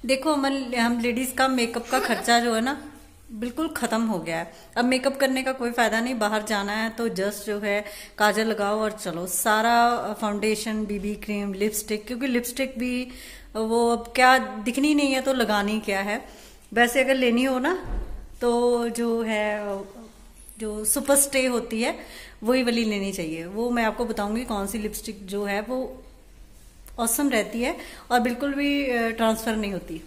देखो हम लेडीज का मेकअप का खर्चा जो है ना बिल्कुल खत्म हो गया है। अब मेकअप करने का कोई फायदा नहीं, बाहर जाना है तो जस्ट जो है काजल लगाओ और चलो। सारा फाउंडेशन, बीबी क्रीम, लिपस्टिक, क्योंकि लिपस्टिक भी वो अब क्या दिखनी नहीं है तो लगानी क्या है। वैसे अगर लेनी हो ना तो जो है जो सुपर स्टे होती है वही वाली लेनी चाहिए। वो मैं आपको बताऊंगी कौन सी लिपस्टिक जो है वो औसम रहती है और बिल्कुल भी ट्रांसफर नहीं होती।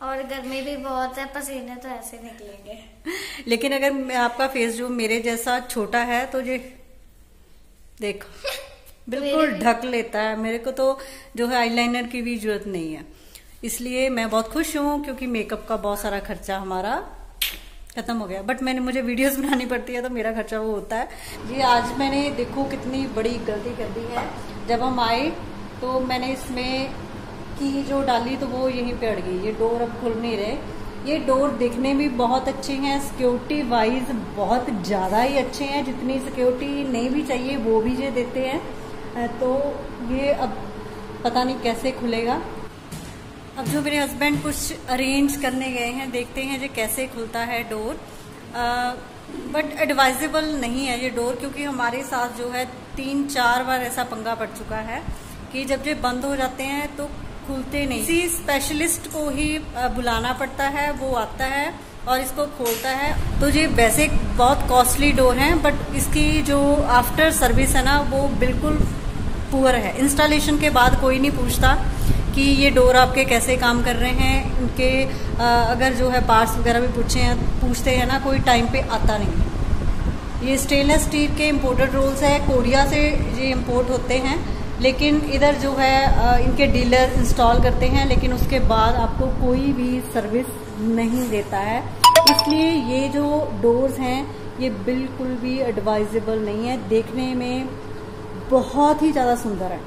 और गर्मी भी बहुत है, पसीने तो ऐसे निकलेंगे। लेकिन अगर आपका फेस जो मेरे जैसा छोटा है तो ये देखो बिल्कुल ढक लेता है। मेरे को तो जो है आईलाइनर की भी जरूरत नहीं है। इसलिए मैं बहुत खुश हूँ क्योंकि मेकअप का बहुत सारा खर्चा हमारा खत्म हो गया। बट मुझे वीडियोस बनानी पड़ती है तो मेरा खर्चा वो होता है जी। आज मैंने देखो कितनी बड़ी गलती कर दी है। जब हम आए तो मैंने इसमें की जो डाली तो वो यहीं पे अड़ गई। ये डोर अब खुल नहीं रहे। ये डोर देखने में बहुत अच्छे हैं, सिक्योरिटी वाइज बहुत ज़्यादा ही अच्छे हैं। जितनी सिक्योरिटी नहीं भी चाहिए वो भी ये देते हैं। तो ये अब पता नहीं कैसे खुलेगा। अब जो मेरे हस्बैंड कुछ अरेंज करने गए हैं, देखते हैं ये कैसे खुलता है डोर। बट एडवाइजेबल नहीं है ये डोर, क्योंकि हमारे साथ जो है 3-4 बार ऐसा पंगा पड़ चुका है कि जब ये बंद हो जाते हैं तो खुलते नहीं। किसी स्पेशलिस्ट को ही बुलाना पड़ता है, वो आता है और इसको खोलता है। तो ये वैसे बहुत कॉस्टली डोर है बट इसकी जो आफ्टर सर्विस है ना वो बिल्कुल पुअर है। इंस्टॉलेशन के बाद कोई नहीं पूछता कि ये डोर आपके कैसे काम कर रहे हैं। उनके अगर जो है पार्ट्स वगैरह भी पूछते हैं ना, कोई टाइम पे आता नहीं। ये स्टेनलेस स्टील के इम्पोर्टेड रोल्स है, कोरिया से ये इम्पोर्ट होते हैं। लेकिन इधर जो है इनके डीलर इंस्टॉल करते हैं, लेकिन उसके बाद आपको कोई भी सर्विस नहीं देता है। इसलिए ये जो डोर्स हैं ये बिल्कुल भी एडवाइजेबल नहीं है। देखने में बहुत ही ज़्यादा सुंदर है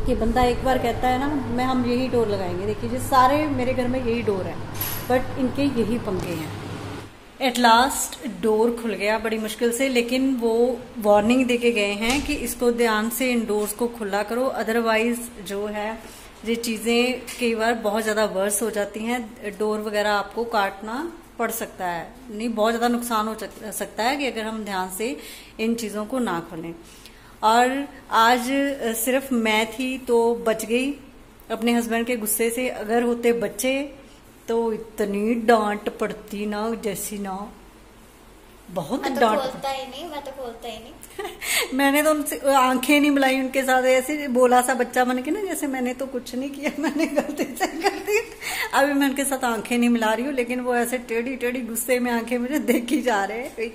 कि बंदा एक बार कहता है ना हम यही डोर लगाएंगे। देखिए जी सारे मेरे घर में यही डोर है बट इनके यही पंखे हैं। एट लास्ट डोर खुल गया बड़ी मुश्किल से, लेकिन वो वार्निंग देके गए हैं कि इसको ध्यान से इन डोर्स को खुला करो, अदरवाइज जो है ये चीज़ें कई बार बहुत ज़्यादा वर्स हो जाती हैं। डोर वगैरह आपको काटना पड़ सकता है, नहीं बहुत ज़्यादा नुकसान हो सकता है कि अगर हम ध्यान से इन चीज़ों को ना खोलें। और आज सिर्फ मैं थी तो बच गई अपने हस्बैंड के गुस्से से। अगर होते बच्चे तो इतनी डांट पड़ती ना, जैसी ना बहुत डांट। मैं तो खोलता ही नहीं मैंने तो उनसे आंखें नहीं मिलाई उनके साथ। ऐसे बोला सा बच्चा बन के ना, जैसे मैंने तो कुछ नहीं किया, मैंने गलती से कर दी। अभी मैं उनके साथ आंखें नहीं मिला रही हूँ, लेकिन वो ऐसे टेढ़ी टेढ़ी गुस्से में आंखें मुझे देखी जा रहे हैं।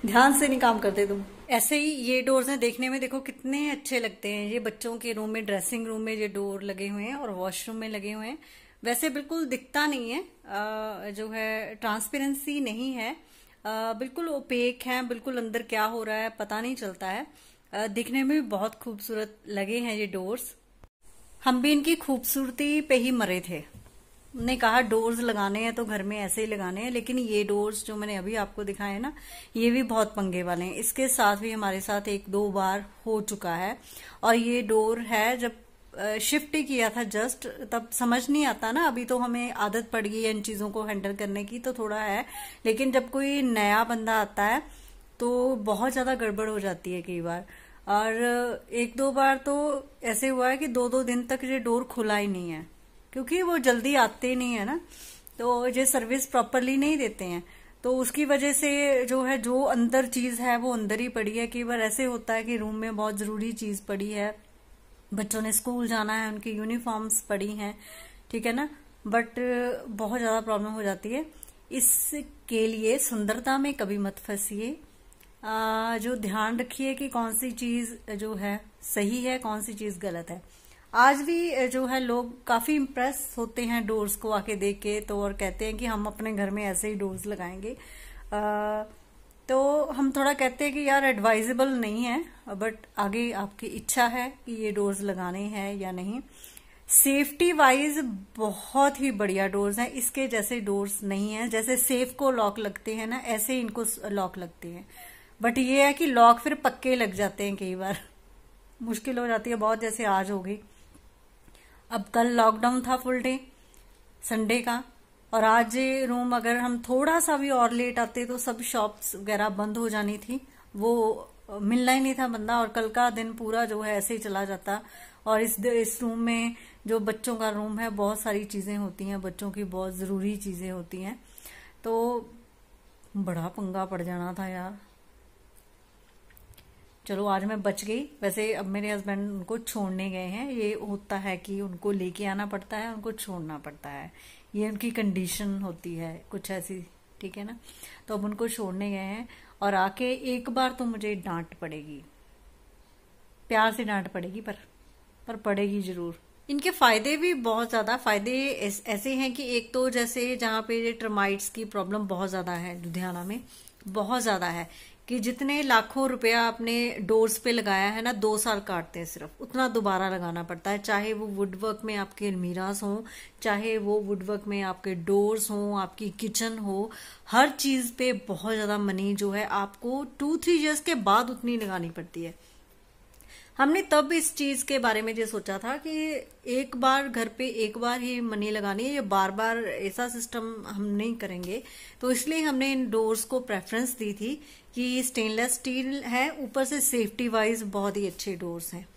ध्यान से नहीं काम करते तुम। ऐसे ही ये डोर्स हैं, देखने में देखो कितने अच्छे लगते हैं। ये बच्चों के रूम में, ड्रेसिंग रूम में ये डोर लगे हुए हैं और वॉशरूम में लगे हुए हैं। वैसे बिल्कुल दिखता नहीं है, जो है ट्रांसपेरेंसी नहीं है, बिल्कुल ओपेक है। बिल्कुल अंदर क्या हो रहा है पता नहीं चलता है। दिखने में भी बहुत खूबसूरत लगे हैं ये डोर्स। हम भी इनकी खूबसूरती पे ही मरे थे। ने कहा डोर्स लगाने हैं तो घर में ऐसे ही लगाने हैं, लेकिन ये डोर्स जो मैंने अभी आपको दिखाए हैं ना ये भी बहुत पंगे वाले हैं। इसके साथ भी हमारे साथ 1-2 बार हो चुका है। और ये डोर है जब शिफ्ट ही किया था जस्ट, तब समझ नहीं आता ना। अभी तो हमें आदत पड़ गई है इन चीज़ों को हैंडल करने की तो थोड़ा है, लेकिन जब कोई नया बंदा आता है तो बहुत ज़्यादा गड़बड़ हो जाती है कई बार। और 1-2 बार तो ऐसे हुआ है कि 2-2 दिन तक ये डोर खुला ही नहीं है, क्योंकि वो जल्दी आते नहीं है ना, तो ये सर्विस प्रॉपरली नहीं देते हैं। तो उसकी वजह से जो है जो अंदर चीज़ है वो अंदर ही पड़ी है। कई बार ऐसे होता है कि रूम में बहुत ज़रूरी चीज़ पड़ी है, बच्चों ने स्कूल जाना है, उनकी यूनिफॉर्म्स पड़ी हैं, ठीक है ना, बट बहुत ज़्यादा प्रॉब्लम हो जाती है। इसके लिए सुंदरता में कभी मत फंसिए। जो ध्यान रखिए कि कौन सी चीज़ जो है सही है, कौन सी चीज़ गलत है। आज भी जो है लोग काफ़ी इम्प्रेस होते हैं डोर्स को आके देख के, तो और कहते हैं कि हम अपने घर में ऐसे ही डोर्स लगाएंगे। तो हम थोड़ा कहते हैं कि यार एडवाइजेबल नहीं है, बट आगे आपकी इच्छा है कि ये डोर्स लगाने हैं या नहीं। सेफ्टी वाइज बहुत ही बढ़िया डोर्स हैं, इसके जैसे डोर्स नहीं है। जैसे सेफ को लॉक लगते हैं ना, ऐसे इनको लॉक लगते हैं, बट ये है कि लॉक फिर पक्के लग जाते हैं, कई बार मुश्किल हो जाती है बहुत, जैसे आज हो गई। अब कल लॉकडाउन था फुल डे, संडे का। और आज ये रूम अगर हम थोड़ा सा भी और लेट आते तो सब शॉप्स वगैरह बंद हो जानी थी, वो मिलना ही नहीं था बंदा, और कल का दिन पूरा जो है ऐसे ही चला जाता। और इस रूम में जो बच्चों का रूम है, बहुत सारी चीजें होती हैं, बच्चों की बहुत जरूरी चीजें होती हैं, तो बड़ा पंगा पड़ जाना था यार। चलो आज मैं बच गई। वैसे अब मेरे हस्बैंड उनको छोड़ने गए हैं, ये होता है कि उनको लेके आना पड़ता है, उनको छोड़ना पड़ता है, ये उनकी कंडीशन होती है कुछ ऐसी, ठीक है ना। तो अब उनको छोड़ने गए हैं, और आके एक बार तो मुझे डांट पड़ेगी, प्यार से डांट पड़ेगी, पर पड़ेगी जरूर। इनके फायदे भी बहुत ज्यादा, फायदे ऐसे हैं कि एक तो जैसे जहाँ पे टर्माइट्स की प्रॉब्लम बहुत ज्यादा है, लुधियाना में बहुत ज्यादा है, कि जितने लाखों रुपया अपने डोर्स पे लगाया है ना, 2 साल काटते हैं सिर्फ, उतना दोबारा लगाना पड़ता है। चाहे वो वुडवर्क में आपके अलमीरास हो, चाहे वो वुडवर्क में आपके डोर्स हो, आपकी किचन हो, हर चीज पे बहुत ज्यादा मनी जो है आपको 2-3 ईयर्स के बाद उतनी लगानी पड़ती है। हमने तब इस चीज के बारे में ये सोचा था कि एक बार घर पे एक बार ही मनी लगानी है, ये बार बार ऐसा सिस्टम हम नहीं करेंगे। तो इसलिए हमने इन डोर्स को प्रेफरेंस दी थी कि स्टेनलेस स्टील है, ऊपर से सेफ्टी वाइज बहुत ही अच्छे डोर्स हैं।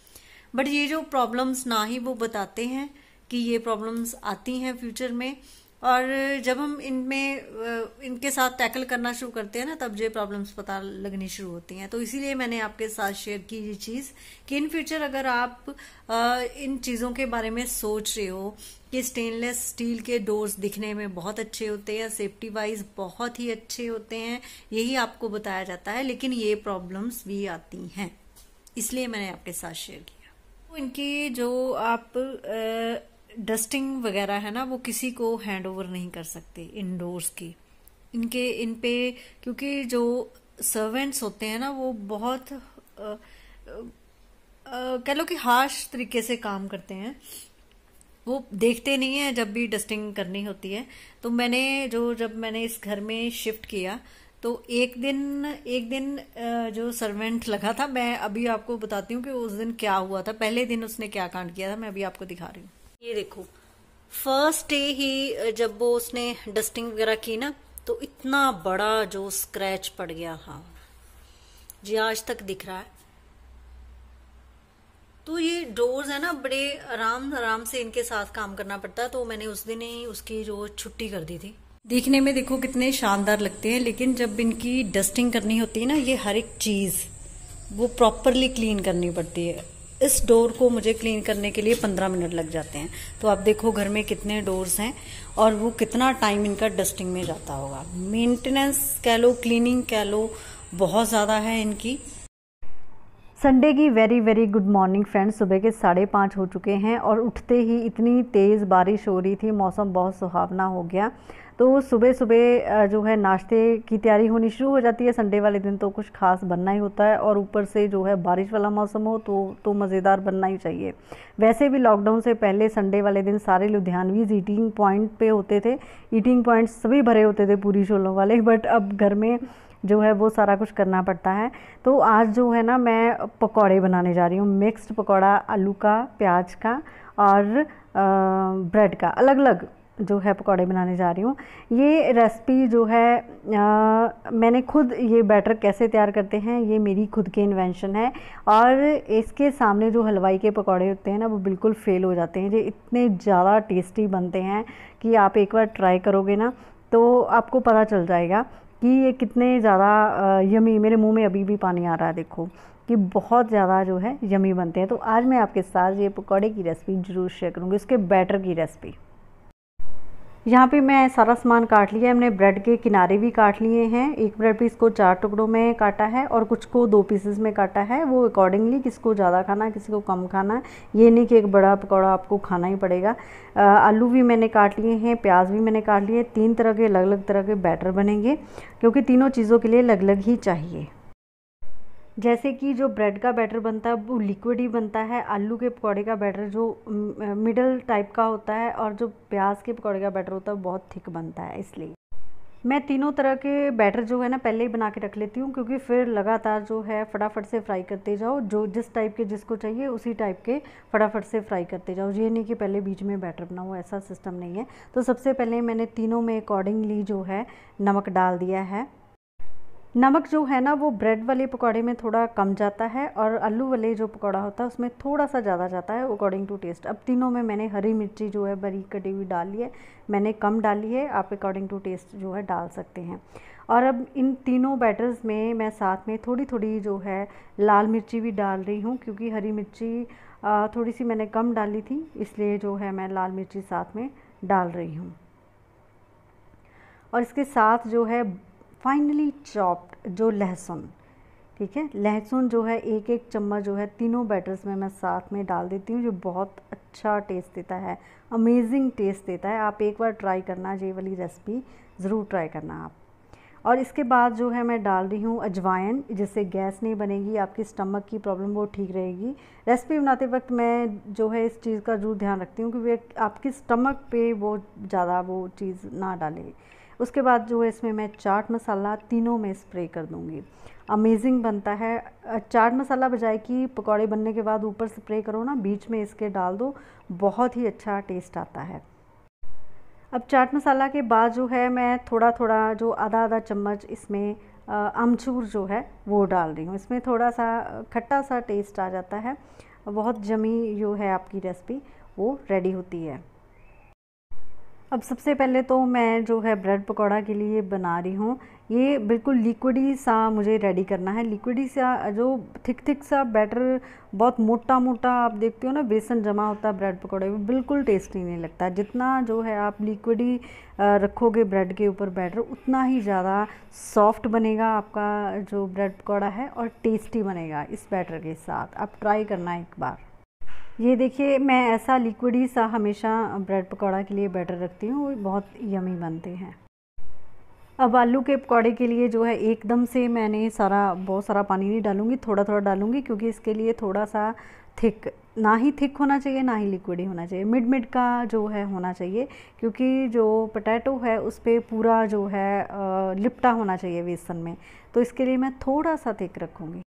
बट ये जो प्रॉब्लम्स ना ही वो बताते हैं कि ये प्रॉब्लम्स आती हैं फ्यूचर में, और जब हम इनके साथ टैकल करना शुरू करते हैं ना, तब ये प्रॉब्लम्स पता लगनी शुरू होती हैं। तो इसीलिए मैंने आपके साथ शेयर की ये चीज कि इन फ्यूचर अगर आप इन चीजों के बारे में सोच रहे हो कि स्टेनलेस स्टील के डोर्स दिखने में बहुत अच्छे होते हैं, सेफ्टी वाइज बहुत ही अच्छे होते हैं, यही आपको बताया जाता है, लेकिन ये प्रॉब्लम्स भी आती हैं, इसलिए मैंने आपके साथ शेयर किया। तो इनकी जो आप डस्टिंग वगैरह है ना, वो किसी को हैंड ओवर नहीं कर सकते इंडोर्स की। इन पे क्योंकि जो सर्वेंट्स होते हैं ना, वो बहुत कह लो कि हार्श तरीके से काम करते हैं, वो देखते नहीं है जब भी डस्टिंग करनी होती है। तो जब मैंने इस घर में शिफ्ट किया, तो एक दिन जो सर्वेंट लगा था, मैं अभी आपको बताती हूँ कि उस दिन क्या हुआ था। पहले दिन उसने क्या कांड किया था, मैं अभी आपको दिखा रही हूँ। ये देखो, फर्स्ट डे ही जब वो उसने डस्टिंग वगैरह की ना, तो इतना बड़ा जो स्क्रैच पड़ गया, हाँ जी आज तक दिख रहा है। तो ये डोर्स है ना, बड़े आराम से इनके साथ काम करना पड़ता है, तो मैंने उस दिन ही उसकी जो छुट्टी कर दी थी। देखने में देखो कितने शानदार लगते हैं, लेकिन जब इनकी डस्टिंग करनी होती है ना, ये हर एक चीज वो प्रॉपरली क्लीन करनी पड़ती है। इस डोर को मुझे क्लीन करने के लिए 15 मिनट लग जाते हैं। तो आप देखो घर में कितने डोर्स हैं और वो कितना टाइम इनका डस्टिंग में जाता होगा। मेंटेनेंस कह लो, क्लीनिंग कह लो, बहुत ज़्यादा है इनकी। संडे की very very good morning friends. सुबह के 5:30 हो चुके हैं और उठते ही इतनी तेज़ बारिश हो रही थी, मौसम बहुत सुहावना हो गया। तो सुबह सुबह जो है नाश्ते की तैयारी होनी शुरू हो जाती है। संडे वाले दिन तो कुछ खास बनना ही होता है, और ऊपर से जो है बारिश वाला मौसम हो तो मज़ेदार बनना ही चाहिए। वैसे भी लॉकडाउन से पहले संडे वाले दिन सारे लुधियानवीज ईटिंग पॉइंट पे होते थे। ईटिंग पॉइंट सभी भरे होते थे पूरी छोलों वाले, बट अब घर में जो है वो सारा कुछ करना पड़ता है। तो आज जो है ना, मैं पकौड़े बनाने जा रही हूँ। मिक्स्ड पकौड़ा, आलू का, प्याज का और ब्रेड का, अलग अलग जो है पकौड़े बनाने जा रही हूँ। ये रेसिपी जो है मैंने खुद, ये बैटर कैसे तैयार करते हैं ये मेरी खुद की इन्वेंशन है, और इसके सामने जो हलवाई के पकौड़े होते हैं ना, वो बिल्कुल फेल हो जाते हैं। ये इतने ज़्यादा टेस्टी बनते हैं कि आप एक बार ट्राई करोगे ना तो आपको पता चल जाएगा कि ये कितने ज़्यादा यमी। मेरे मुंह में अभी भी पानी आ रहा है, देखो कि बहुत ज़्यादा जो है यमी बनते हैं। तो आज मैं आपके साथ ये पकौड़े की रेसिपी ज़रूर शेयर करूँगी, उसके बैटर की रेसिपी। यहाँ पे मैं सारा सामान काट लिया है। हमने ब्रेड के किनारे भी काट लिए हैं। एक ब्रेड पीस को 4 टुकड़ों में काटा है और कुछ को 2 पीसेस में काटा है। वो अकॉर्डिंगली, किसको ज़्यादा खाना है, किसी को कम खाना है। ये नहीं कि एक बड़ा पकौड़ा आपको खाना ही पड़ेगा। आलू भी मैंने काट लिए हैं, प्याज भी मैंने काट लिए। 3 तरह के अलग अलग तरह के बैटर बनेंगे, क्योंकि तीनों चीज़ों के लिए अलग अलग ही चाहिए। जैसे कि जो ब्रेड का बैटर बनता है वो लिक्विड ही बनता है, आलू के पकौड़े का बैटर जो मिडल टाइप का होता है, और जो प्याज के पकौड़े का बैटर होता है वो बहुत थिक बनता है। इसलिए मैं तीनों तरह के बैटर जो है ना पहले ही बना के रख लेती हूँ, क्योंकि फिर लगातार जो है फटाफट से फ्राई करते जाओ, जो जिस टाइप के जिसको चाहिए उसी टाइप के फटाफट से फ्राई करते जाओ। ये नहीं कि पहले बीच में बैटर बनाओ, ऐसा सिस्टम नहीं है। तो सबसे पहले मैंने तीनों में अकॉर्डिंगली जो है नमक डाल दिया है। नमक जो है ना वो ब्रेड वाले पकौड़े में थोड़ा कम जाता है और आलू वाले जो पकौड़ा होता है उसमें थोड़ा सा ज़्यादा जाता है अकॉर्डिंग टू टेस्ट। अब तीनों में मैंने हरी मिर्ची जो है बारीक कटी हुई डाली है, मैंने कम डाली है, आप अकॉर्डिंग टू टेस्ट जो है डाल सकते हैं। और अब इन तीनों बैटर्स में मैं साथ में थोड़ी थोड़ी जो है लाल मिर्ची भी डाल रही हूँ, क्योंकि हरी मिर्ची थोड़ी सी मैंने कम डाली थी, इसलिए जो है मैं लाल मिर्ची साथ में डाल रही हूँ। और इसके साथ जो है फाइनली चॉप्ड जो लहसुन, ठीक है, लहसुन जो है एक एक चम्मच जो है तीनों बैटर्स में मैं साथ में डाल देती हूँ, जो बहुत अच्छा टेस्ट देता है, अमेजिंग टेस्ट देता है। आप एक बार ट्राई करना, ये वाली रेसिपी ज़रूर ट्राई करना आप। और इसके बाद जो है मैं डाल रही हूँ अजवाइन, जिससे गैस नहीं बनेगी, आपकी स्टमक की प्रॉब्लम वो ठीक रहेगी। रेसिपी बनाते वक्त मैं जो है इस चीज़ का ज़रूर ध्यान रखती हूँ कि आपकी स्टमक पे वो ज़्यादा वो चीज़ ना डाले। उसके बाद जो है इसमें मैं चाट मसाला तीनों में स्प्रे कर दूँगी। अमेजिंग बनता है। चाट मसाला बजाय कि पकौड़े बनने के बाद ऊपर स्प्रे करो ना, बीच में इसके डाल दो, बहुत ही अच्छा टेस्ट आता है। अब चाट मसाला के बाद जो है मैं थोड़ा थोड़ा जो आधा आधा चम्मच इसमें अमचूर जो है वो डाल रही हूँ। इसमें थोड़ा सा खट्टा सा टेस्ट आ जाता है, बहुत जमी जो है आपकी रेसिपी वो रेडी होती है। अब सबसे पहले तो मैं जो है ब्रेड पकौड़ा के लिए बना रही हूँ, ये बिल्कुल लिक्विडी सा मुझे रेडी करना है। लिक्विडी सा जो थिक सा बैटर, बहुत मोटा मोटा आप देखते हो ना बेसन जमा होता है ब्रेड पकौड़े में, बिल्कुल टेस्टी नहीं लगता। जितना जो है आप लिक्विडी रखोगे ब्रेड के ऊपर बैटर, उतना ही ज़्यादा सॉफ्ट बनेगा आपका जो ब्रेड पकौड़ा है और टेस्टी बनेगा इस बैटर के साथ। आप ट्राई करना एक बार। ये देखिए, मैं ऐसा लिक्विडी सा हमेशा ब्रेड पकौड़ा के लिए बैटर रखती हूँ, वो बहुत यमी बनते हैं। अब आलू के पकौड़े के लिए जो है एकदम से मैंने बहुत सारा पानी नहीं डालूँगी, थोड़ा थोड़ा डालूँगी, क्योंकि इसके लिए थोड़ा सा थिक, ना ही थिक होना चाहिए ना ही लिक्विडी होना चाहिए, मिड मिड का जो है होना चाहिए, क्योंकि जो पोटैटो है उस पर पूरा जो है लिपटा होना चाहिए बेसन में, तो इसके लिए मैं थोड़ा सा थिक रखूँगी।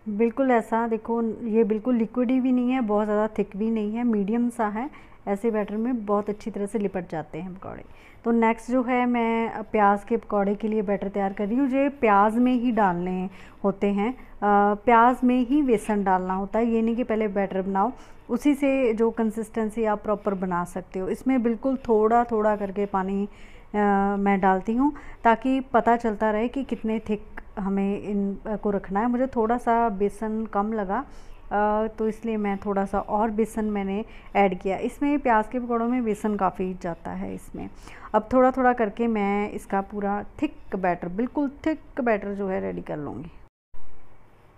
बिल्कुल ऐसा देखो, ये बिल्कुल लिक्विडी भी नहीं है, बहुत ज़्यादा थिक भी नहीं है, मीडियम सा है। ऐसे बैटर में बहुत अच्छी तरह से लिपट जाते हैं पकौड़े। तो नेक्स्ट जो है मैं प्याज के पकौड़े के लिए बैटर तैयार कर रही हूँ। जो प्याज में ही डालने होते हैं, प्याज में ही बेसन डालना होता है, ये नहीं कि पहले बैटर बनाओ उसी से जो कंसिस्टेंसी आप प्रॉपर बना सकते हो। इसमें बिल्कुल थोड़ा थोड़ा करके पानी मैं डालती हूँ, ताकि पता चलता रहे कि कितने थिक हमें इन को रखना है। मुझे थोड़ा सा बेसन कम लगा, तो इसलिए मैं थोड़ा सा और बेसन मैंने ऐड किया। इसमें प्याज के पकौड़ों में बेसन काफ़ी जाता है इसमें। अब थोड़ा थोड़ा करके मैं इसका पूरा थिक बैटर, बिल्कुल थिक बैटर जो है रेडी कर लूँगी।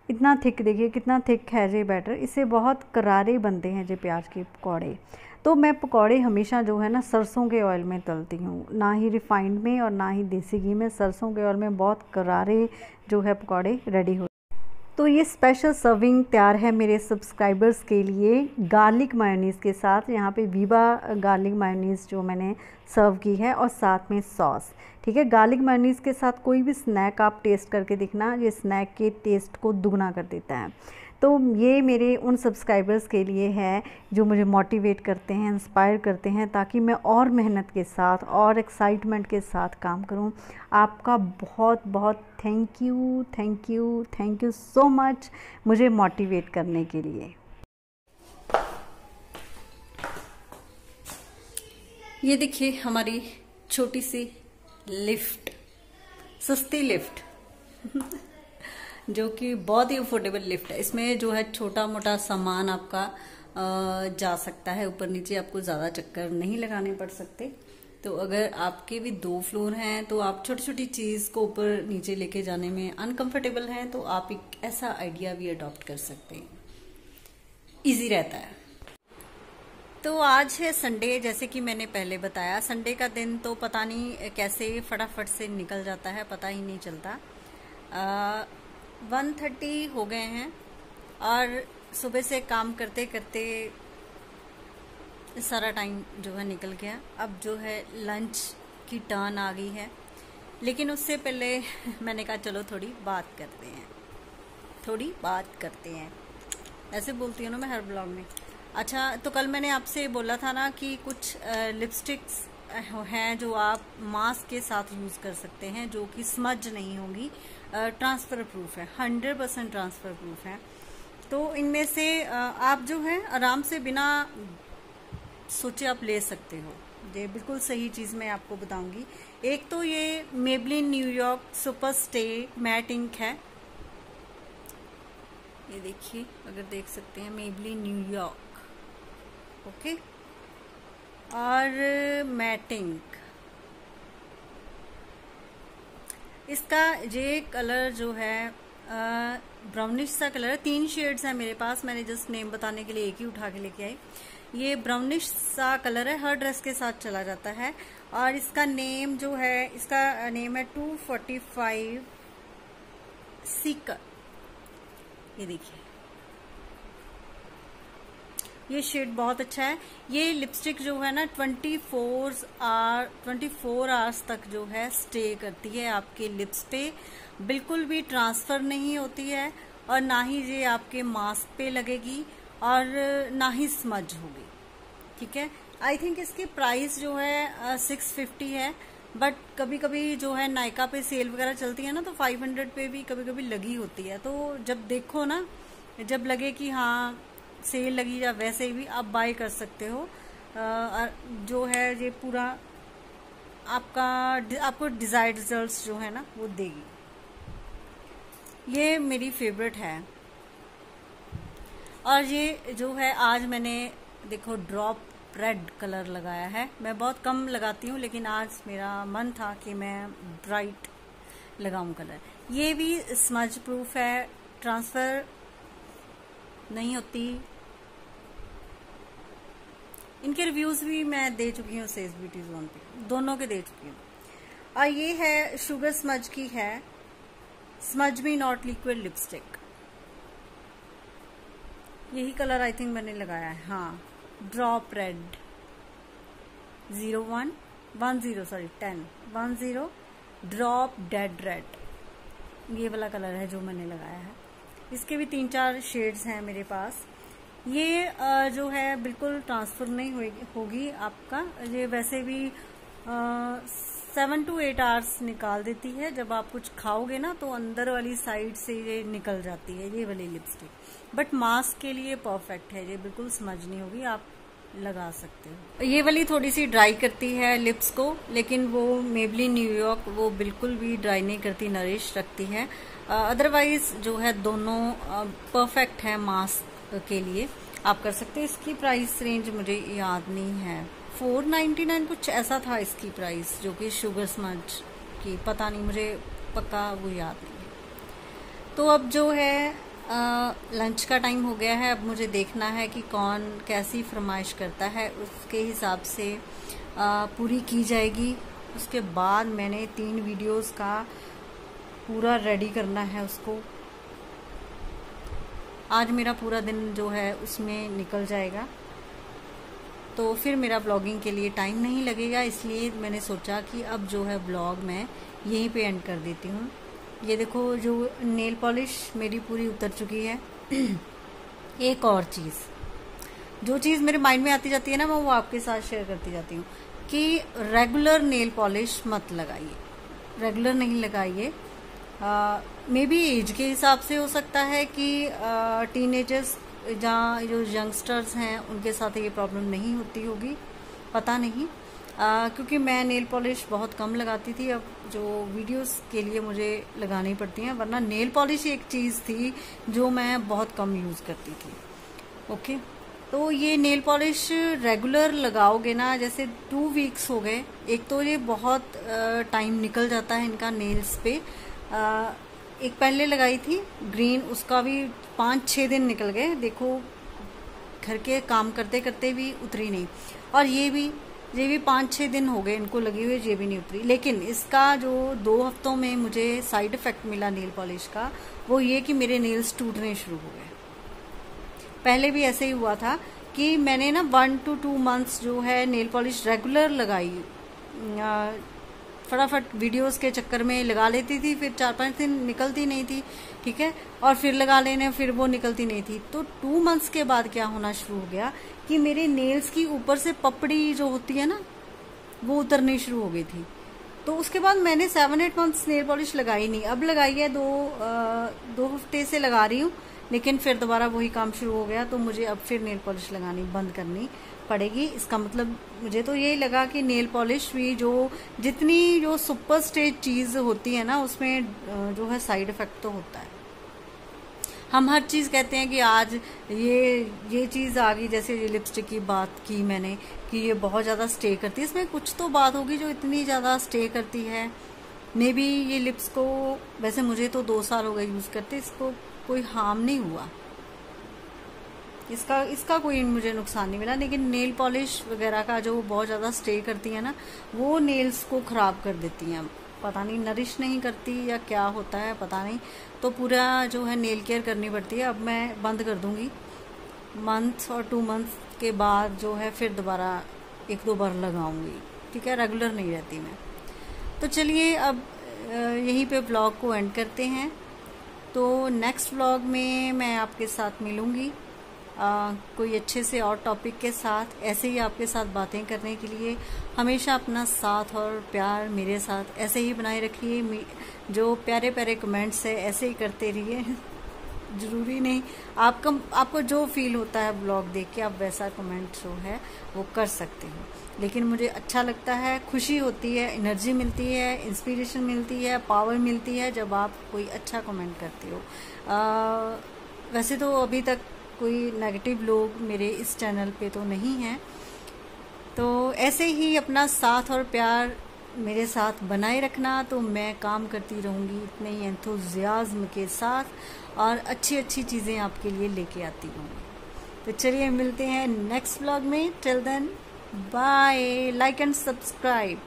इतना थिक, देखिए कितना थिक है ये बैटर, इससे बहुत करारे बनते हैं ये प्याज के पकौड़े। तो मैं पकौड़े हमेशा जो है ना सरसों के ऑयल में तलती हूँ, ना ही रिफाइंड में और ना ही देसी घी में, सरसों के ऑयल में बहुत करारे जो है पकौड़े रेडी हो। तो ये स्पेशल सर्विंग तैयार है मेरे सब्सक्राइबर्स के लिए गार्लिक मायोनीज़ के साथ। यहाँ पे वीबा गार्लिक मायोनीज़ जो मैंने सर्व की है और साथ में सॉस, ठीक है। गार्लिक मायोनीज़ के साथ कोई भी स्नैक आप टेस्ट करके देखना, ये स्नैक के टेस्ट को दुगना कर देता है। तो ये मेरे उन सब्सक्राइबर्स के लिए है जो मुझे मोटिवेट करते हैं, इंस्पायर करते हैं, ताकि मैं और मेहनत के साथ और एक्साइटमेंट के साथ काम करूं। आपका बहुत बहुत thank you, thank you, thank you so much मुझे मोटिवेट करने के लिए। ये देखिए हमारी छोटी सी लिफ्ट, सस्ती लिफ्ट जो कि बहुत ही अफोर्डेबल लिफ्ट है। इसमें जो है छोटा मोटा सामान आपका जा सकता है ऊपर नीचे, आपको ज़्यादा चक्कर नहीं लगाने पड़ सकते। तो अगर आपके भी 2 फ्लोर हैं तो आप छोटी छोटी चीज़ को ऊपर नीचे लेके जाने में अनकंफर्टेबल हैं, तो आप एक ऐसा आइडिया भी अडॉप्ट कर सकते हैं, इजी रहता है। तो आज है संडे, जैसे कि मैंने पहले बताया, संडे का दिन तो पता नहीं कैसे फटाफट से निकल जाता है, पता ही नहीं चलता। 1:30 हो गए हैं और सुबह से काम करते करते सारा टाइम जो है निकल गया। अब जो है लंच की टर्न आ गई है। लेकिन उससे पहले मैंने कहा चलो थोड़ी बात करते हैं। ऐसे बोलती हूँ ना मैं हर ब्लॉग में। अच्छा, तो कल मैंने आपसे बोला था ना कि कुछ लिपस्टिक्स हैं जो आप मास्क के साथ यूज़ कर सकते हैं, जो कि स्मज नहीं होंगी, ट्रांसफ़र प्रूफ है, 100% ट्रांसफ़र प्रूफ है। तो इनमें से आप जो है आराम से बिना सोचे आप ले सकते हो। ये बिल्कुल सही चीज़ मैं आपको बताऊंगी। एक तो ये Maybelline New York super stay matte ink है, ये देखिए, अगर देख सकते हैं, मेबलिन न्यूयॉर्क, ओके। और मैट इंक, इसका ये कलर जो है ब्राउनिश सा कलर है। 3 शेड्स है मेरे पास, मैंने जस्ट नेम बताने के लिए एक ही उठा के लेके आई। ये ब्राउनिश सा कलर है, हर ड्रेस के साथ चला जाता है। और इसका नेम जो है, इसका नेम है 245 सीकर। ये देखिए, ये शेड बहुत अच्छा है। ये लिपस्टिक जो है ना 24 आवर्स तक जो है स्टे करती है आपके लिप्स पे, बिल्कुल भी ट्रांसफर नहीं होती है, और ना ही ये आपके मास्क पे लगेगी, और ना ही स्मज होगी, ठीक है। आई थिंक इसकी प्राइस जो है 650 है, बट कभी कभी जो है नायका पे सेल वगैरह चलती है ना, तो 500 पे भी कभी कभी लगी होती है। तो जब देखो ना, जब लगे कि हाँ सेल लगी, या वैसे भी आप बाय कर सकते हो। जो है ये पूरा आपको डिजायर्ड रिजल्ट्स जो है ना वो देगी। ये मेरी फेवरेट है। और ये जो है आज मैंने देखो ड्रॉप रेड कलर लगाया है। मैं बहुत कम लगाती हूँ, लेकिन आज मेरा मन था कि मैं ब्राइट लगाऊं कलर। ये भी स्मज प्रूफ है, ट्रांसफर नहीं होती। इनके रिव्यूज भी मैं दे चुकी हूँ सेज ब्यूटी जोन पे, दोनों के दे चुकी हूँ। और ये है शुगर स्मज की है, smudge me not liquid lipstick. यही कलर आई थिंक मैंने लगाया है, हाँ, drop red 10 drop dead red, ये वाला कलर है जो मैंने लगाया है। इसके भी 3-4 शेड्स हैं मेरे पास। ये जो है बिल्कुल ट्रांसफर नहीं होगी आपका। ये वैसे भी 7 to 8 आवर्स निकाल देती है। जब आप कुछ खाओगे ना तो अंदर वाली साइड से ये निकल जाती है, ये वाली लिपस्टिक। बट मास्क के लिए परफेक्ट है, ये बिल्कुल समझ नहीं होगी, आप लगा सकते हो। ये वाली थोड़ी सी ड्राई करती है लिप्स को, लेकिन वो मेबलिन न्यूयॉर्क वो बिल्कुल भी ड्राई नहीं करती, नरिश रखती है। अदरवाइज जो है दोनों परफेक्ट है मास्क के लिए, आप कर सकते हैं। इसकी प्राइस रेंज मुझे याद नहीं है, 499 कुछ ऐसा था इसकी प्राइस, जो कि शुगर स्मज की, पता नहीं, मुझे पक्का वो याद नहीं है। तो अब जो है लंच का टाइम हो गया है। अब मुझे देखना है कि कौन कैसी फरमाइश करता है, उसके हिसाब से पूरी की जाएगी। उसके बाद मैंने 3 वीडियोस का पूरा रेडी करना है उसको। आज मेरा पूरा दिन जो है उसमें निकल जाएगा, तो फिर मेरा ब्लॉगिंग के लिए टाइम नहीं लगेगा। इसलिए मैंने सोचा कि अब जो है ब्लॉग मैं यहीं पे एंड कर देती हूँ। ये देखो जो नेल पॉलिश मेरी पूरी उतर चुकी है। एक और चीज़, जो चीज़ मेरे माइंड में आती जाती है ना, मैं वो आपके साथ शेयर करती जाती हूँ कि रेगुलर नेल पॉलिश मत लगाइए, रेगुलर नहीं लगाइए। मे बी एज के हिसाब से हो सकता है कि टीनेजर्स जहाँ जो यंगस्टर्स हैं उनके साथ ये प्रॉब्लम नहीं होती होगी, पता नहीं। क्योंकि मैं नेल पॉलिश बहुत कम लगाती थी, अब जो वीडियोस के लिए मुझे लगानी पड़ती हैं, वरना नेल पॉलिश एक चीज़ थी जो मैं बहुत कम यूज़ करती थी। ओके, तो ये नेल पॉलिश रेगुलर लगाओगे ना, जैसे 2 वीक्स हो गए, एक तो ये बहुत टाइम निकल जाता है इनका नेल्स पे। एक पहले लगाई थी ग्रीन, उसका भी 5-6 दिन निकल गए, देखो घर के काम करते करते भी उतरी नहीं। और ये भी 5-6 दिन हो गए इनको लगी हुई, ये भी नहीं उतरी। लेकिन इसका जो 2 हफ्तों में मुझे साइड इफेक्ट मिला नेल पॉलिश का, वो ये कि मेरे नेल्स टूटने शुरू हो गए। पहले भी ऐसे ही हुआ था कि मैंने ना 1 to 2 मंथ्स जो है नेल पॉलिश रेगुलर लगाई, फटाफट वीडियोस के चक्कर में लगा लेती थी, फिर 4-5 दिन निकलती नहीं थी, ठीक है, और फिर लगा लेने, फिर वो निकलती नहीं थी। तो 2 मंथ्स के बाद क्या होना शुरू हो गया कि मेरे नेल्स की ऊपर से पपड़ी जो होती है ना, वो उतरनी शुरू हो गई थी। तो उसके बाद मैंने 7-8 मंथ्स नेल पॉलिश लगाई नहीं। अब लगाई है, 2 हफ्ते से लगा रही हूँ, लेकिन फिर दोबारा वही काम शुरू हो गया, तो मुझे अब फिर नेल पॉलिश लगानी बंद करनी पड़ेगी। इसका मतलब मुझे तो यही लगा कि नेल पॉलिश भी जितनी सुपर स्टेज चीज होती है ना, उसमें जो है साइड इफेक्ट तो होता है। हम हर चीज कहते हैं कि आज ये चीज आ गई, जैसे ये लिपस्टिक की बात की मैंने कि ये बहुत ज्यादा स्टे करती है, इसमें कुछ तो बात होगी जो इतनी ज्यादा स्टे करती है। मे बी ये लिप्स को, वैसे मुझे तो 2 साल हो गए यूज करते, इसको कोई हार्म नहीं हुआ, इसका कोई मुझे नुकसान नहीं मिला। लेकिन नेल पॉलिश वगैरह का जो बहुत ज्यादा स्टे करती है ना, वो नेल्स को खराब कर देती हैं। पता नहीं नरिश नहीं करती या क्या होता है, पता नहीं। तो पूरा जो है नेल केयर करनी पड़ती है। अब मैं बंद कर दूंगी, मंथ और 2 मंथ के बाद जो है फिर दोबारा 1-2 बार लगाऊंगी, ठीक है, रेगुलर नहीं रहती मैं। तो चलिए अब यहीं पे व्लॉग को एंड करते हैं। तो नेक्स्ट व्लॉग में मैं आपके साथ मिलूंगी कोई अच्छे से और टॉपिक के साथ। ऐसे ही आपके साथ बातें करने के लिए हमेशा अपना साथ और प्यार मेरे साथ ऐसे ही बनाए रखिए। जो प्यारे प्यारे कमेंट्स है ऐसे ही करते रहिए। जरूरी नहीं, आपको जो फील होता है ब्लॉग देख के, आप वैसा कमेंट जो है वो कर सकते हो। लेकिन मुझे अच्छा लगता है, खुशी होती है, एनर्जी मिलती है, इंस्पिरेशन मिलती है, पावर मिलती है जब आप कोई अच्छा कमेंट करते हो। वैसे तो अभी तक कोई नेगेटिव लोग मेरे इस चैनल पे तो नहीं हैं। तो ऐसे ही अपना साथ और प्यार मेरे साथ बनाए रखना, तो मैं काम करती रहूँगी इतने ही एंथुजियाज्म के साथ और अच्छी अच्छी चीज़ें आपके लिए लेके आती रहूँगी। तो चलिए मिलते हैं नेक्स्ट व्लॉग में। Till then bye, like and subscribe.